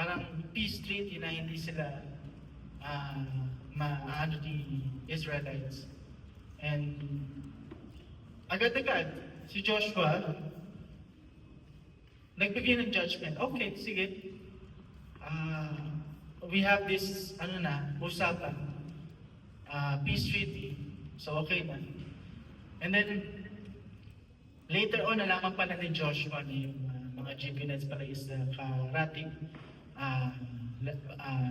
parang peace treaty na hindi sila maano ni Israelites. And agad-agad, si Joshua, nagbigay ng judgment. Okay, sige. We have this, usapan. Peace treaty. So okay na. And then, later on, nalaman pala ni Joshua na yung mga Gibeonites pala is karating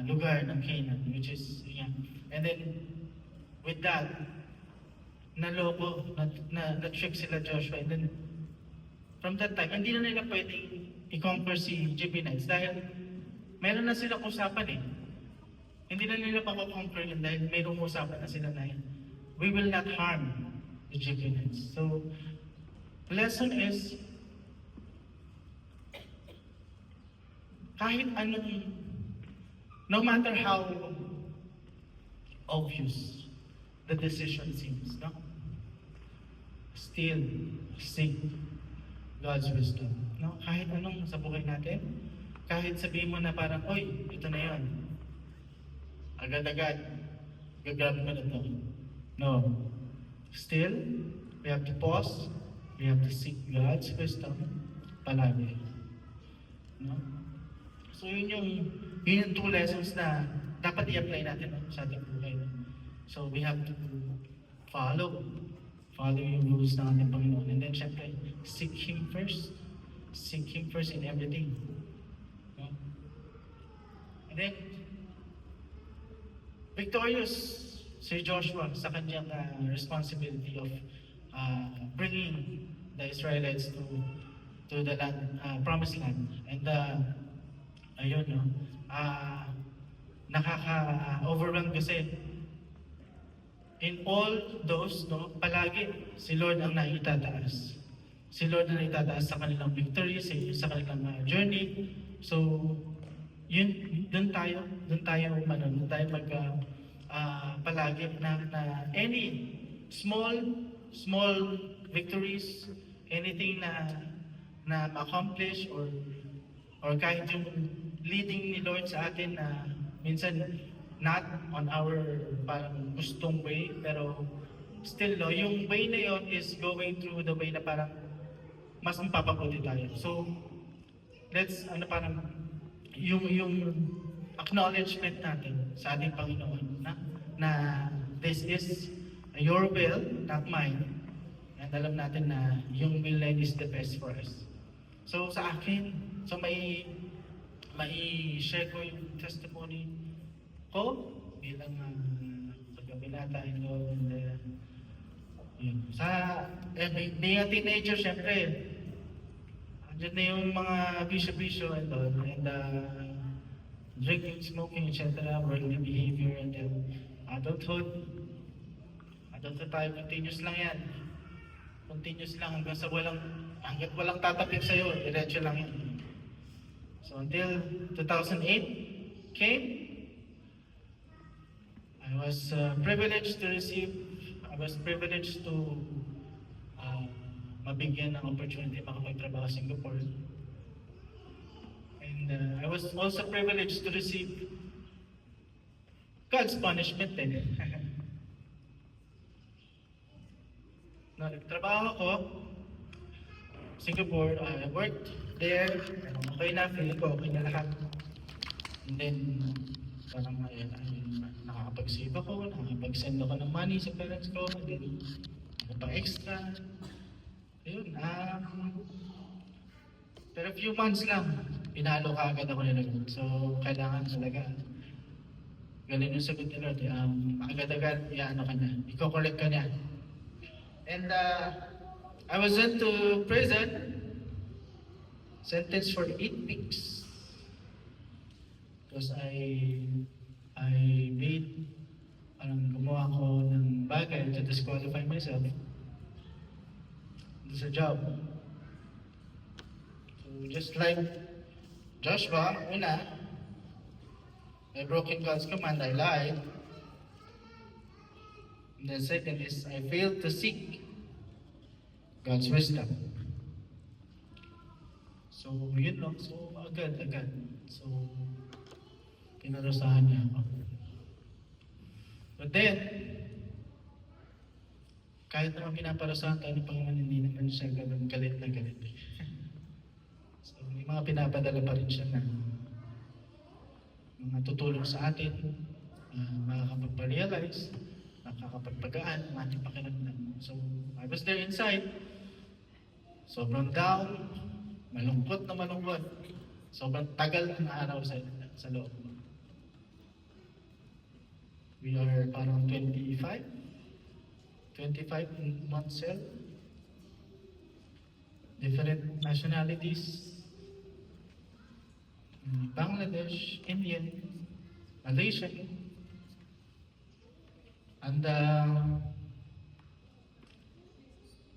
lugar ng Canaan, which is, And then, with that, naloko, na-trick sila Joshua. And then, from that time, hindi na nila pwedeng i-conquer si Gibeonites dahil meron na silang usapan eh. Hindi na nila makakonquer yun dahil mayroong usapan na sila na yun. We will not harm the Gibeonites. So, the lesson is, kahit anong, no matter how obvious the decision seems, no? Still seek God's wisdom. No? Kahit anong sa buhay natin, kahit sabihin mo na parang, oy, ito na yun. Agad-agad, gagrab ko na ito. No. Still, we have to pause, we have to seek God's wisdom palagi. No? So yun yung two lessons na dapat i-apply natin sa ating buhay. So we have to follow yung rules ng ating Panginoon. And then syempre, seek Him first. Seek Him first in everything. No? And then, victorious si Joshua sa kanyang responsibility of bringing the Israelites to the land, promised land. And ayun, no? Nakaka-overwhelm kasi in all those, no, palagi si Lord ang naitataas. Si Lord ang naitataas sa kanilang victory, sa kanilang journey. So, doon tayo palagi na any small victories, anything na ma-accomplish or kahit yung leading ni Lord sa atin na minsan not on our parang gustong way, pero still, no, yung way na yon is going through the way na parang mas mapapabuti tayo. So, let's, parang, yung acknowledgement natin sa ating Panginoon na this is your will, not mine. And alam natin na yung will na is the best for us. So, sa akin, mai-share ko yung testimony ko bilang pagkabinata ito. Sa being a teenager, syempre, andyan na yung mga bisyo-bisyo and all, and drinking, smoking, etc., worldly behavior, and then adulthood tayo, continuous lang yan. Continuous lang hanggat walang tatapik sa'yo, diretso lang yan. So until 2008 came, I was privileged to mabigyan ng opportunity makapagtrabaho sa Singapore. And I was also privileged to receive God's punishment din. Nagtrabaho ako Singapore, I worked there, okay na, feeling ko okay na lahat. And then, parang nakakapag-save ako, nakakapag-send ako ng money sa parents ko, and then, pang extra. Ayun, pero few months lang, pinalo ka agad ako nila. So, kailangan talaga, galing yung sagot nila, agad-agad, ka na, i-correct ka niya. And, I was sent to prison, sentenced for 8 weeks. Because I made, gumawa ko ng bagay to disqualify myself sa job. So just like Joshua, una, I broke God's command, I lied. And the second is, I failed to seek God's wisdom. So, yun lang. So, agad. So, Pinarusahan niya ako. But then, kahit naman pinaparusahan tayo ng Panginoon, hindi naman siya ganun galit na galit. So, may mga pinapadala pa rin siya na mga tutulong sa atin, makakapagpa-realize, nakakapagpagaan ng ating pakiramdam. So, I was there inside, sobrang down, malungkot na malungkot. Sobrang tagal ng araw sa loob. We are parang 25 in one cell. Different nationalities. Bangladesh, Indian, Malaysian. And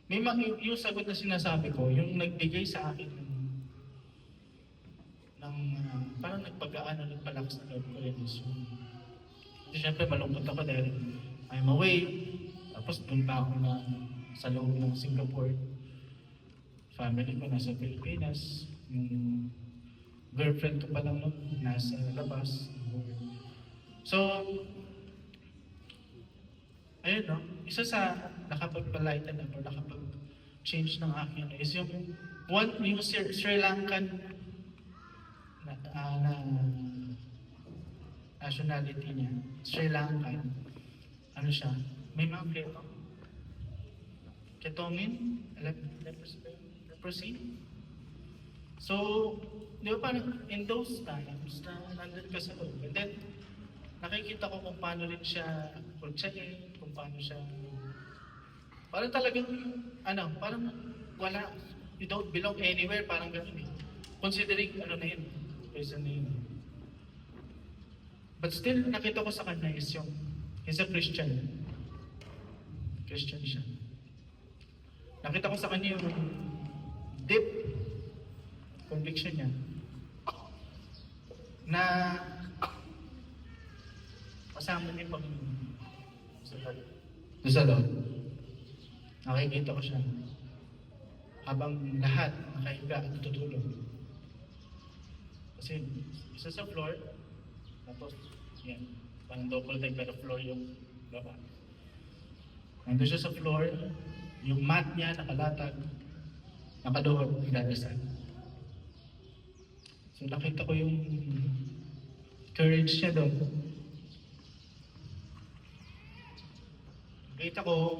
yung sagot na sinasabi ko, yung nagbigay sa akin ng parang nagpag-aano, nagpalakas na loob ko rin. So, siyempre malungkot ako dahil I'm away. Tapos doon pa ako sa loob ng Singapore. Family ko nasa Pilipinas. Yung girlfriend ko pa lang nun, nasa labas. So, ayun no, isa sa nakapagpalighten o nakapag-change ng akin is yung Sri Lankan na nationality niya, Sri Lankan, ano siya, may mga ketomin, leprosy. So, di ba parang in those times na nandun ka sa loob, and then nakikita ko kung paano rin siya pagtsakin, kung paano siya, parang talagang, parang wala, you don't belong anywhere, parang gano'n eh. Considering, na yun, person na yun. But still, nakita ko sa kanya is he's a Christian. Christian siya. Nakita ko sa kanya yung deep conviction niya na kasama niya pag sa loob. Nakikita ko siya habang lahat nakahiga at tutulog. Kasi isa sa floor, tapos yan, parang double deck pero floor yung baba. Nandun siya sa floor, yung mat niya nakalatag, nakadohon, nagdadasal. So nakita ko yung courage niya doon. Nakita ko,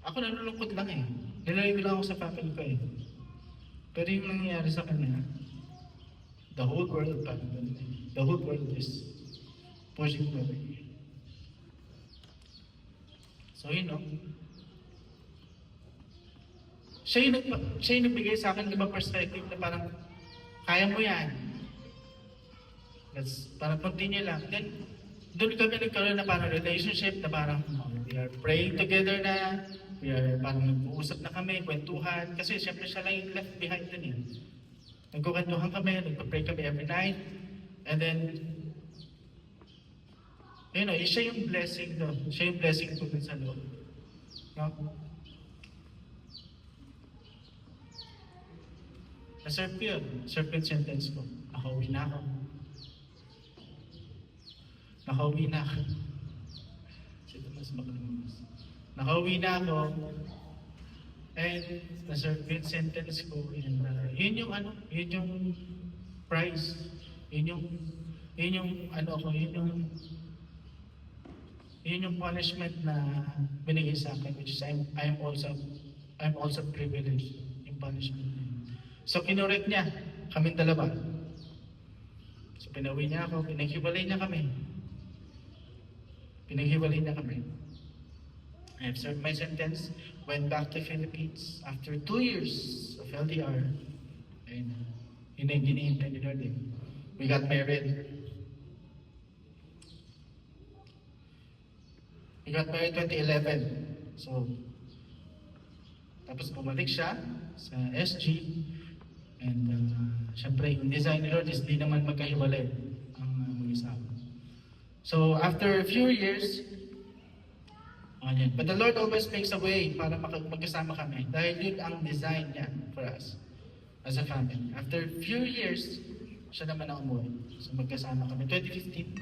ako nalulungkot lang eh. Nilagay ko lang ako sa family ko eh. Pero yung nangyayari sa kanya, the whole world is pushing me away. So siya yung nagbigay sa akin ibang perspective na parang, kaya mo yan. Parang continue lang. Then, doon kami nagkaroon na parang relationship na parang, we are praying together na, we are parang nag-uusap na kami, kwentuhan, kasi siyempre siya lang yung left behind dun eh. Nagkukwentuhan kami, nagpa-pray kami every night, and then, siya yung blessing doon. Siya yung blessing ko dun sa loob. No? Na-serve ko yun. Serve ko yung sentence ko. Nakauwi na ako. Nakauwi na ako. And na-serve ko yung sentence ko. And, yun yung prize. Yun yung punishment na binigay sa akin, which is I'm also privileged yung punishment na yun. So kinorek niya kaming dalawa. So pinawi niya ako, pinaghiwalay niya kami. I have served my sentence, went back to Philippines after 2 years of LDR. And yun na yung ginihintay ni Lord eh. We got married. We got married 2011. So, tapos bumalik siya sa SG. And syempre, yung design ni Lord is di naman magkahiwalay ang mag-isawa. So, after a few years, but the Lord always makes a way para magkasama kami. Dahil yun ang design niya for us as a family. After a few years, siya naman ang umuwi. So magkasama kami, 2015.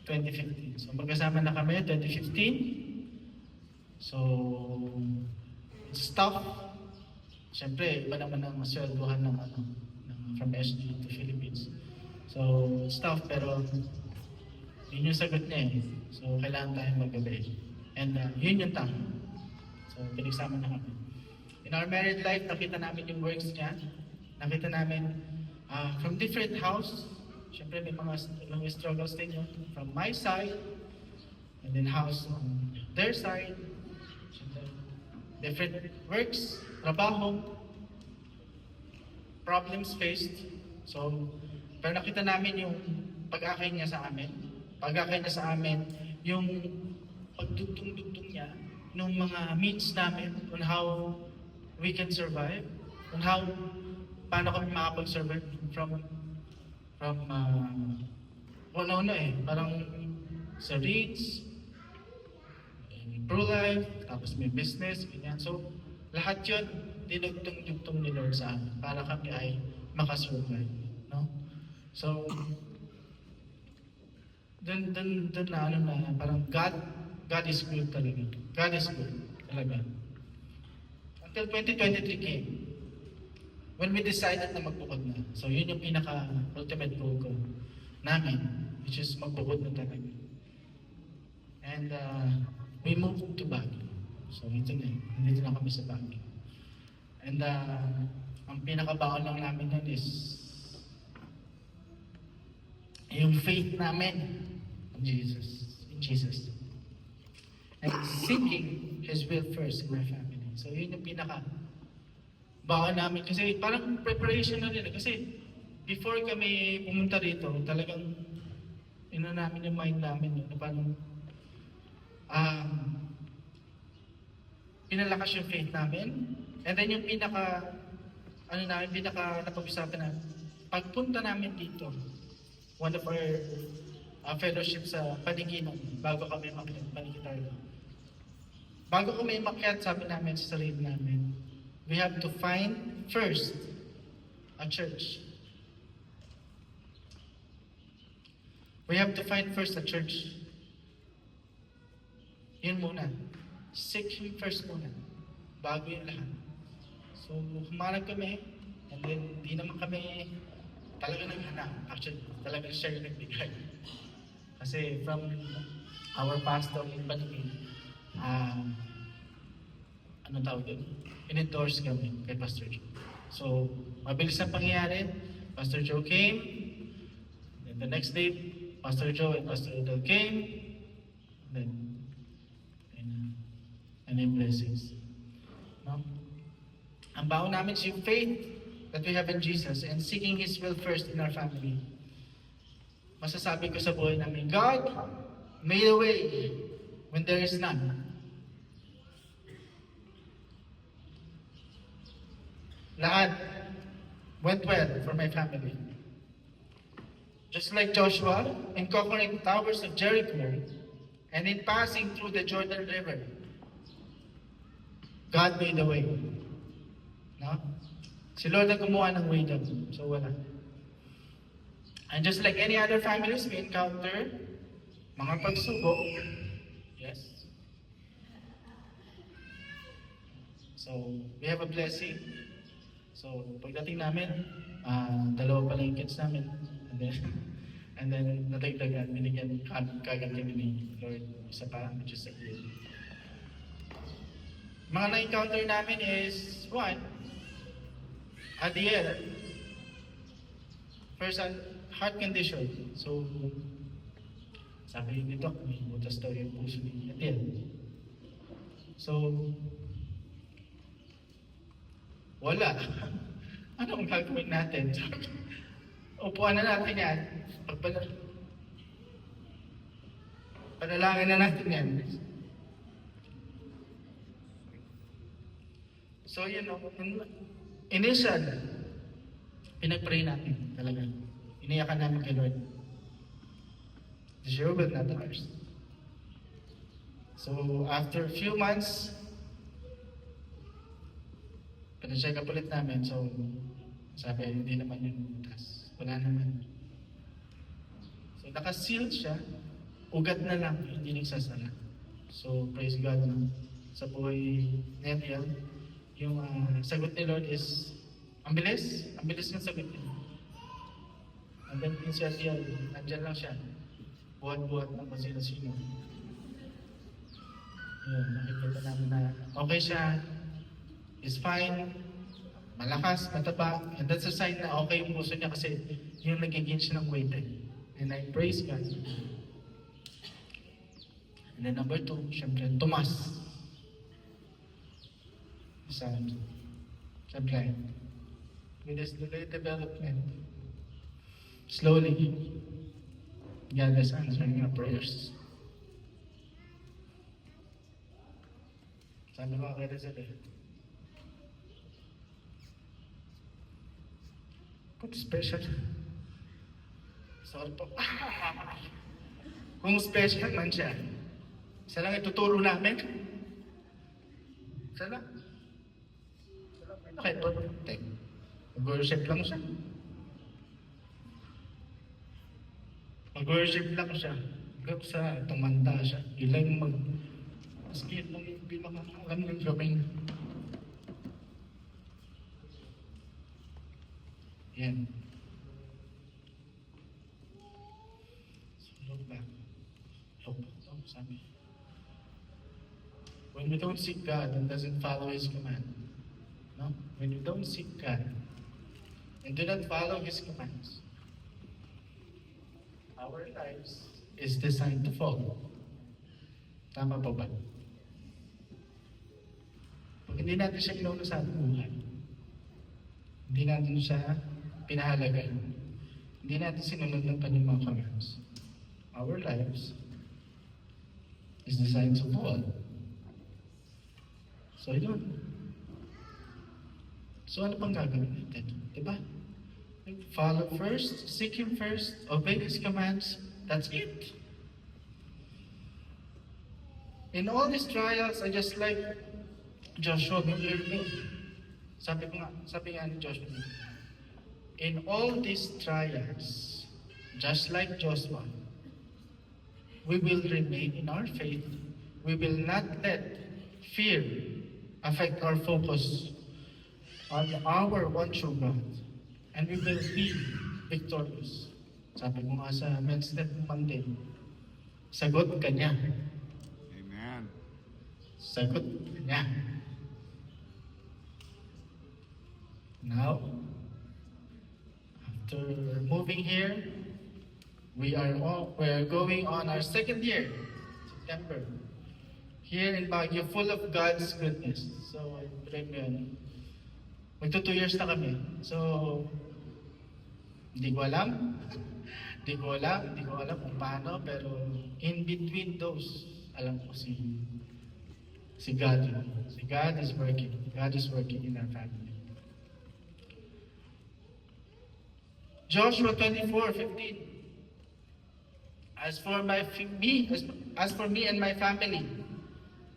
2015. So magkasama na kami, 2015. So, it's tough. Siyempre, iba naman ang masweldohan from SG to Philippines. So, it's tough, pero yun yung sagot niya eh. So, kailangan tayong magabi. And yun yung tama. So, pinagsama na kami. In our married life, nakita namin yung works niya. Nakita namin from different house. Siyempre, may mga struggles din yun. From my side, and then house on their side. Siyempre, different works, trabaho, problems faced. So, pero nakita namin yung pag-akay niya sa amin. Pag-akay niya sa amin, yung pagdugtong-dugtong niya ng mga needs namin on how we can survive, on how, paano kami makapag-survive from parang sa REITs, pro-life, tapos may business, ganyan. So, lahat yun, dinugtong-dugtong ni Lord sa amin para kami ay makasurvive. No? So, dun na parang God is good talaga. God is good talaga. Until 2023 came, when we decided na magbukod na. So, yun yung pinaka-ultimate goal ko namin, which is magbukod na talaga. And we moved to Baguio. So, ito na. Nandito na kami sa Baguio. And ang pinakabaon lang namin nun is yung faith namin in Jesus. And seeking His will first in my family. So, yun yung pinaka-baon namin. Kasi parang preparation na rin. Kasi before kami pumunta rito, talagang namin yung mind namin yun. Parang pinalakas yung faith namin. And then yung pinaka napag-usapan na, pagpunta namin dito, one of our fellowship sa Paniginan, bago kami makyat, Panigitarlo. Bago kami makyat, sabi namin sa sarili namin, we have to find first a church. We have to find first a church. Yun muna. Seek Him first muna. Bago yung lahat. So, humanap kami, and then di naman kami talaga naghanap. Actually, talaga siya yung nagbigay. Kasi from our pastor in Panigin, in-endorse kami kay Pastor Joe. So, mabilis ang pangyayari. Pastor Joe came, then the next day, Pastor Joe and Pastor Odell came, and then blessings. No? Ang baon namin is yung faith that we have in Jesus and seeking His will first in our family. Masasabi ko sa buhay namin, God made a way when there is none. Lahat went well for my family. Just like Joshua in conquering the towers of Jericho and in passing through the Jordan River, God made a way. No? Si Lord ang gumawa ng way doon. So wala. And just like any other families, we encounter mga pagsubok. Yes. So, we have a blessing. So, pagdating namin, dalawa pala yung kids namin. And then natagdagan, binigyan kagad kami ni Lord isa pa, which is a gift. Mga na-encounter namin is, one, Adiel. First, heart condition. So, sabi nito, may butas daw yung puso ni Adiel. So, wala. Anong gagawin natin? Upuan na natin yan. Panalangin na natin yan. So, initial, pinag-pray natin talaga. Iniyakan namin kay Lord. It's your will, not ours. So, after a few months, pina-check up ulit namin. So, Sabi, hindi naman yung butas. Wala naman. So, nakasealed siya, ugat na lang, hindi nagsasara. So, praise God, no? Sa buhay ni Ariel, yung sagot ni Lord is, ang bilis ng sagot niya. And then, si Ariel, nandyan lang siya. Buhat-buhat ng kung sino-sino. Yun, nakikita namin na okay siya, is fine, malakas, mataba, and that's a sign na okay yung puso niya kasi yung nagiging siya ng weight eh. And I praise God. And then number 2, syempre, Tomas. Syempre, with his delayed development, slowly, God is answering our prayers. Sabi ko kay Rizal kung special. Sorry po. Kung special man siya, isa lang ituturo namin. Isa lang. Kahit po, mag-worship lang siya. Mag-worship lang siya. Hanggang sa tumanda siya. Yun lang yung maski lang yung pinaka-alam ng gawin. Yan. So, look back. Sabi. When we don't seek God and doesn't follow His command, no? When we don't seek God and do not follow His commands, our lives is designed to fall. Tama pa ba? Pag hindi natin siya inauna sa ating buhay, hindi natin siya pinahalagan, hindi natin sinunod ng kanyang mga commands, our lives is designed to fall. So, yun. So, ano pang gagawin natin? Diba? Follow first, seek Him first, obey His commands, that's it. In all these trials, I just like Joshua, sabi nga ni Joshua, in all these trials, just like Joshua, we will remain in our faith. We will not let fear affect our focus on our one true God. And we will be victorious. Sabi mo nga sa Men's Net Monday, sagot ka niya. Amen. Sagot ka niya. Now, after moving here, we're going on our second year, September. Here in Baguio, full of God's goodness. So, I pray mo yun. Magto 2 years na kami. So, hindi ko alam kung paano, pero in between those, alam ko si God. Si God is working. God is working in our family. Joshua 24:15. As for me and my family,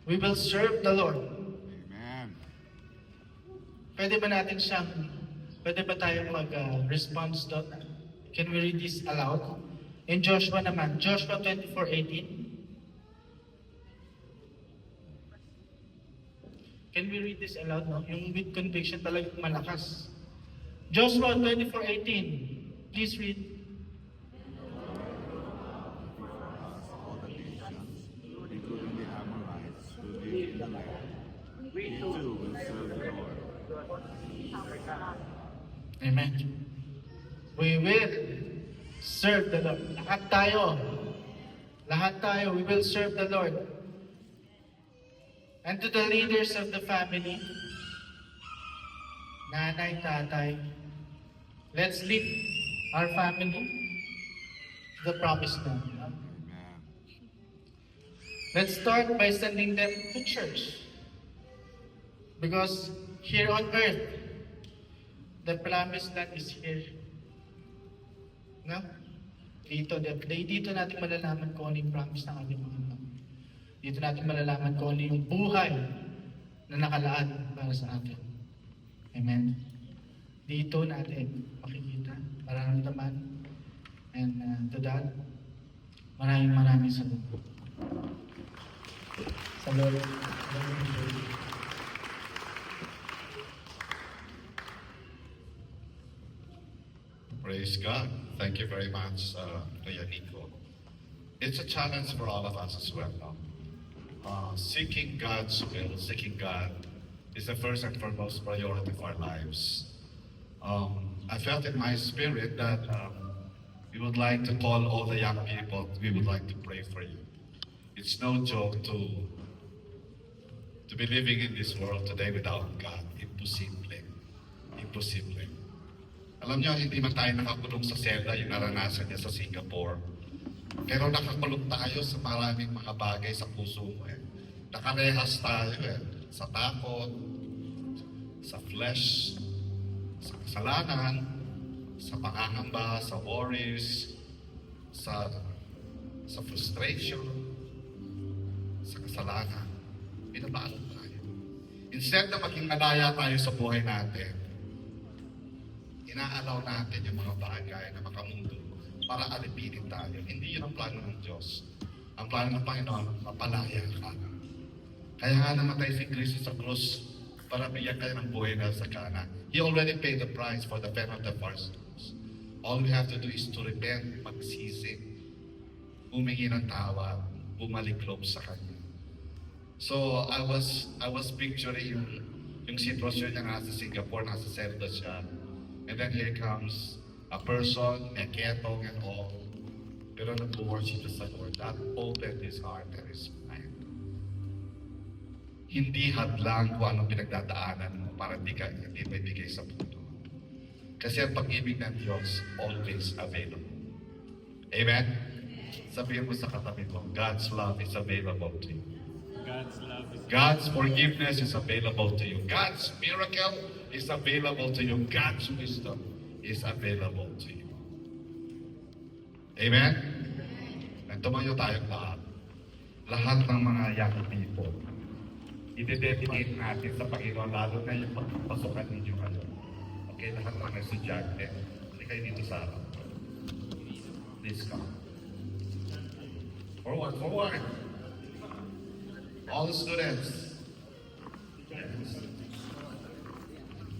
we will serve the Lord. Amen. Pwede ba tayong mag-response doon? Can we read this aloud? In Joshua naman, Joshua 24:18. Can we read this aloud, no? Yung with conviction talagang malakas. Joshua 24:18. Please read. All the nations, including the Amorites, who live in the land, we too will serve the Lord. Amen. We will serve the Lord. Lahat tayo, we will serve the Lord. And to the leaders of the family, nanay, tatay, let's lead our family to the promised land. Amen. Let's start by sending them to church. Because here on earth, the promised land is here. No? Dito natin malalaman kung ano yung promise ng ating mga Panginoon. Dito natin malalaman kung ano yung buhay na nakalaan para sa atin. Amen. dito natin makikita, mararamdaman. And to that, maraming salamat. Sa Lord. Praise God. Thank you very much, Kuya Nico. It's a challenge for all of us as well. No? Seeking God's will, seeking God is the first and foremost priority of our lives. I felt in my spirit that we would like to call all the young people, we would like to pray for you. It's no joke to be living in this world today without God. Imposible. Imposible. Alam niyo, hindi man tayo nakakulong sa selda, yung naranasan niya sa Singapore. Pero nakakulong tayo sa maraming mga bagay sa puso mo eh. Nakarehas tayo eh. Sa takot, sa flesh, sa kasalanan, sa pangangamba, sa worries, sa frustration, sa kasalanan. Binabalot tayo. Instead na maging malaya tayo sa buhay natin, inaalaw natin yung mga bagay na makamundo para alipinin tayo. Hindi yun ang plano ng Diyos. Ang plano ng Panginoon, mapalaya ka. Kaya nga namatay si Kristo sa krus para bigyan kayo ng buhay na sa kana. He already paid the price for the penalty of our sins. All we have to do is to repent, magsisi, humingi ng tawad, bumalik loob sa Kanya. So, I was picturing yung sitwasyon niya nasa Singapore, nasa selda siya. And then here comes a person, may ketong and all. Pero nag-worship sa Lord. That opened his heart and his mind. Hindi hadlang kung anong pinagdadaanan mo para hindi may bigay sa puso. Kasi ang pag-ibig ng Diyos always available. Amen? Sabihin mo sa katabi mo, God's love is available to you. God's forgiveness is available to you. God's miracle is available to you. God's wisdom is available to you. Amen? And tumayo tayong lahat. Lahat ng mga young people. I-dedicate natin sa Panginoon, lalo na yung pagpasukan ninyo ngayon. Okay, lahat ng mga estudyante. Hindi kayo dito sa harap. Please come. Forward, forward. All the students.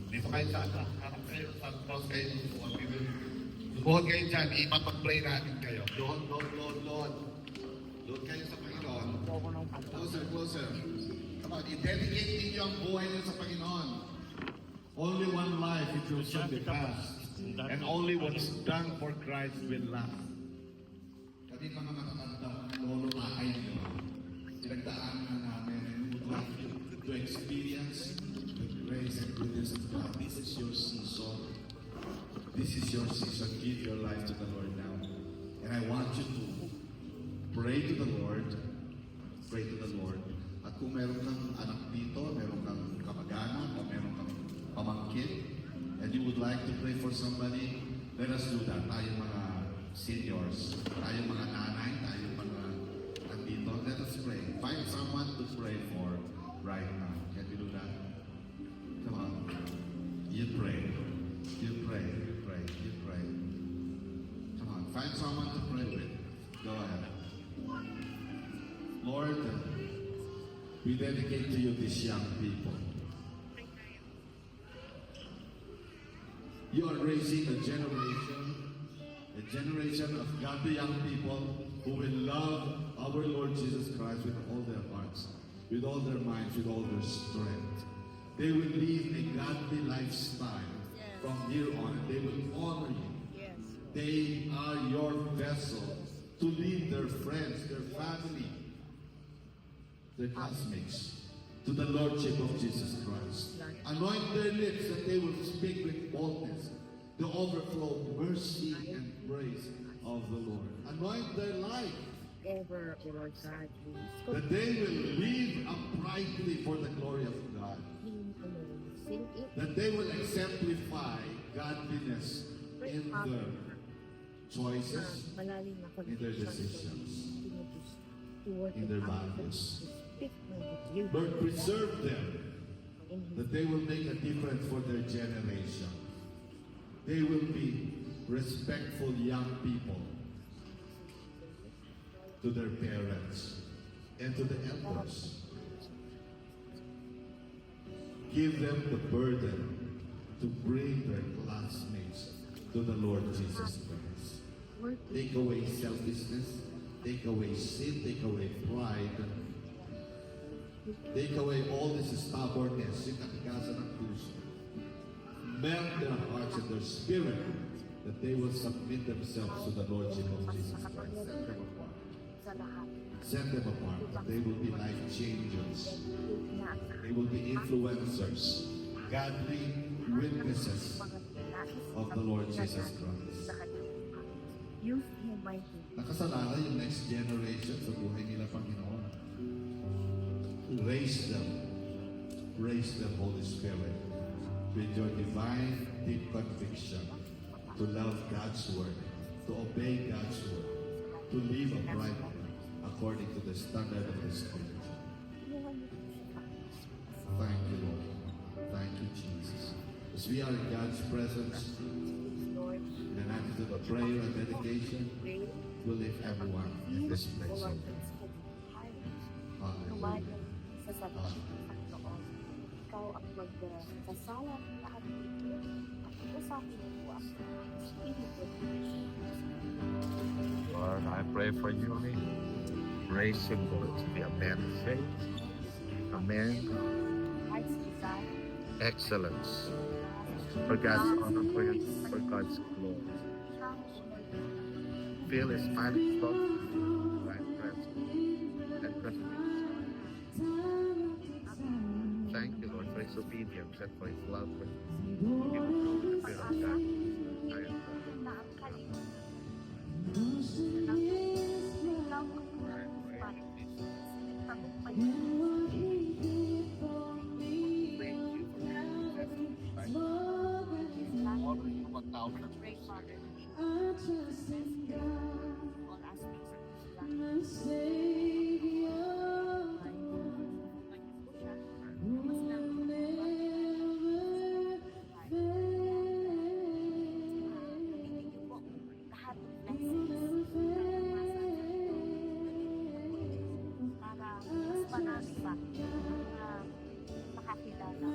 Dito kayo sa harap kayo, sa cross kayo. Buhod kayo dyan, ipapag-pray natin kayo. Lord. Lord kayo sa Panginoon. Closer. Come on, i-dedicate ninyo ang buhay niyo sa Panginoon. Only one life it will soon be passed. And only what's done for Christ will last. Kasi mga matatanda, lolo takay niyo. Pinagdaanan na namin and we would like you to experience the grace and goodness of God. This is your season. This is your season. Give your life to the Lord now. And I want you to pray to the Lord. Pray to the Lord. At kung meron kang anak dito, meron kang kamag-anak, o meron kang pamangkin, and you would like to pray for somebody, let us do that. Tayong mga seniors, tayong mga nanay, tayong mga nandito, let us pray. Find someone to pray for right now. Can we do that? Come on. You pray. Come on. Find someone to pray with. Go ahead. Lord, we dedicate to you these young people. You are raising a generation of godly young people who will love our Lord Jesus Christ with all their hearts, with all their minds, with all their strength. They will live a godly lifestyle from here on. They will honor you. They are your vessel to lead their friends, their family, their classmates to the Lordship of Jesus Christ. Anoint their lips that they will speak with boldness, the overflow of mercy and praise of the Lord. Anoint their life Ever, Lord God, please. that they will live uprightly for the glory of God. Sing it. That they will exemplify godliness in their choices, Malalim na in their decisions, in their values. Lord, preserve them, that they will make a difference for their generation. They will be respectful young people to their parents and to the elders. Give them the burden to bring their classmates to the Lord Jesus Christ. Take away selfishness, take away sin, take away pride, take away all this stubbornness, yung katigasan ng puso. Melt their hearts and their spirit that they will submit themselves to the Lordship of Jesus Christ. Set them apart. Sa lahat. Set them apart. That they will be life changers. They will be influencers, godly witnesses of the Lord Jesus Christ. Use Him mightily. Nakasalanan yung next generation sa buhay nila, Panginoon. Raise them, Holy Spirit, with your divine deep conviction to love God's word, to obey God's word, to live uprightly according to the standard of the Spirit. Thank you, Lord. Thank you, Jesus. As we are in God's presence, Lord, in an attitude of prayer and dedication, we'll lift everyone in this place. Hallelujah. sa sabi ng Panginoon, ikaw ang magsasala ng lahat dito at ito sa akin po ang Espiritu. Lord, I pray for you. Raise him to be a man of faith, a man of Heart's desire, excellence, for God's honor, for God's glory. Fill his mind and thoughts with divine presence and presence. Thank you, Lord, for his obedience and for his love for you. Give him the Spirit of God. I am na ang kalimutan ng ikaw ang Great Father, all aspects of his life. Lahat ng blessings para mas panalo pa na makakilala.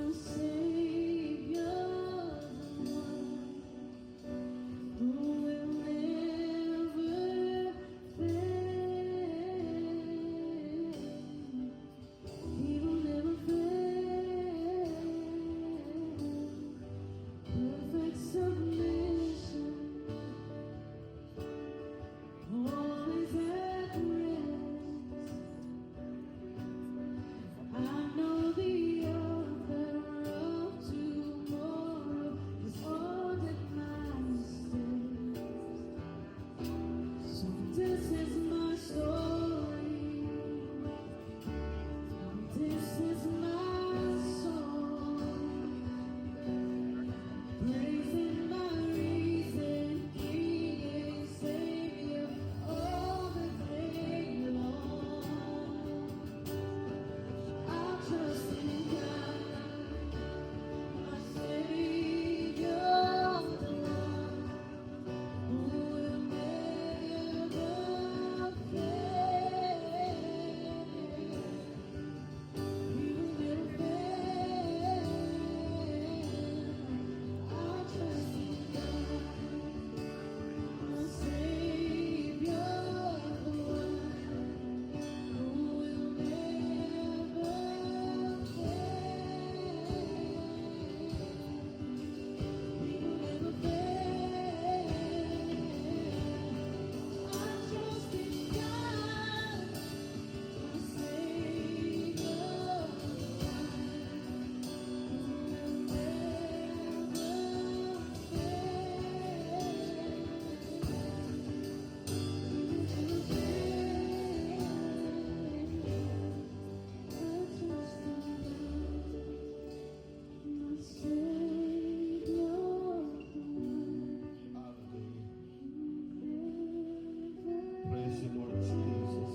Praise the Lord Jesus.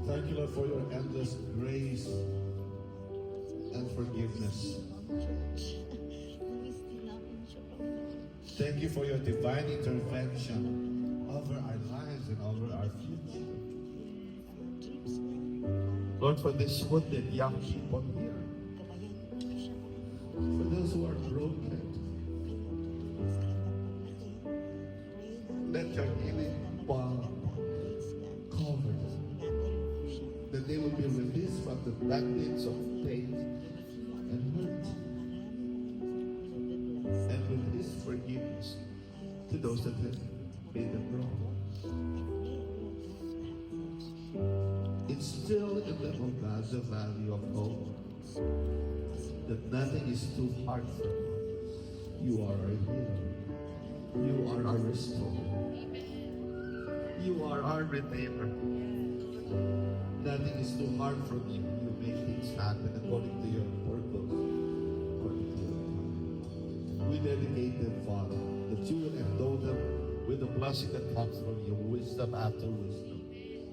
Thank you, Lord, for your endless grace and forgiveness. Thank you for your divine intervention over our lives and over our future. Lord, for these wounded young people here, for those who are broken, let your healing balm cover them, that they will be released from the bondage of pain and hurt, and release forgiveness to those that have made them wrong. Instill in them, oh God, the value of hope, that nothing is too hard for you. You are our healer. You are our restorer. You are our redeemer. Nothing is too hard for you. You make things happen according to your purpose, according to your plan. We dedicate them, Father, that you will endow them with the blessing that comes from you, wisdom after wisdom.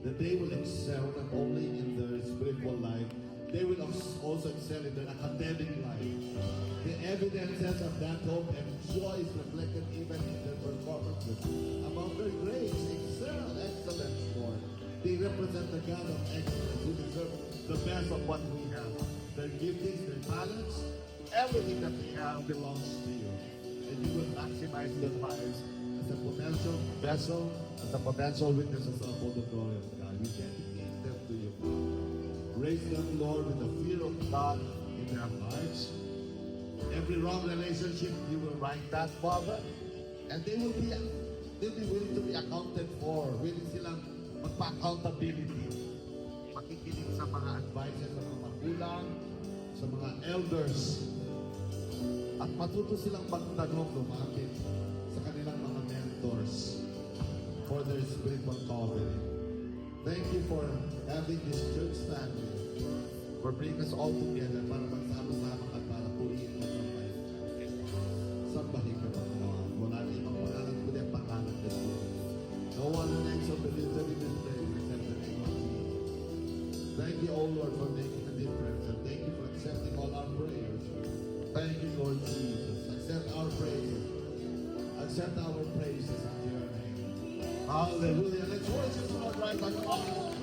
That they will excel not only in their spiritual life, they will also excel in their academic life. The evidences of that hope and joy is reflected even in their performances. Among their grades, excel, excellence, Lord. They represent the God of excellence who deserves the best of what we have. Their giftings, their talents, everything that we have belongs to you. And you will maximize their lives as a potential vessel, as a potential witnesses of all the glory of God. We dedicate them to you. Raise them, Lord, with the fear of God in their hearts. Every wrong relationship, you will right that, Father. And they'll be willing to be accounted for. Willing silang magpa-accountability. Makikinig sa mga advices ng mga magulang, sa mga elders. At matuto silang magtanong, lumapit sa kanilang mga mentors for their spiritual covering. Thank you for having this church family, for bringing us all together para magsama-sama at para purihin ka sa bayan. Sambahin ka ba, Lord? Wala na ibang pangalan kundi ang pangalan ng Diyos. No one next of the lifted in this place except the name of Jesus. Thank you, O Lord, for making a difference, and thank you for accepting all our prayers. Thank you, Lord Jesus. Accept our prayers. Accept our praises unto your name. Hallelujah. Let's worship the Lord right now.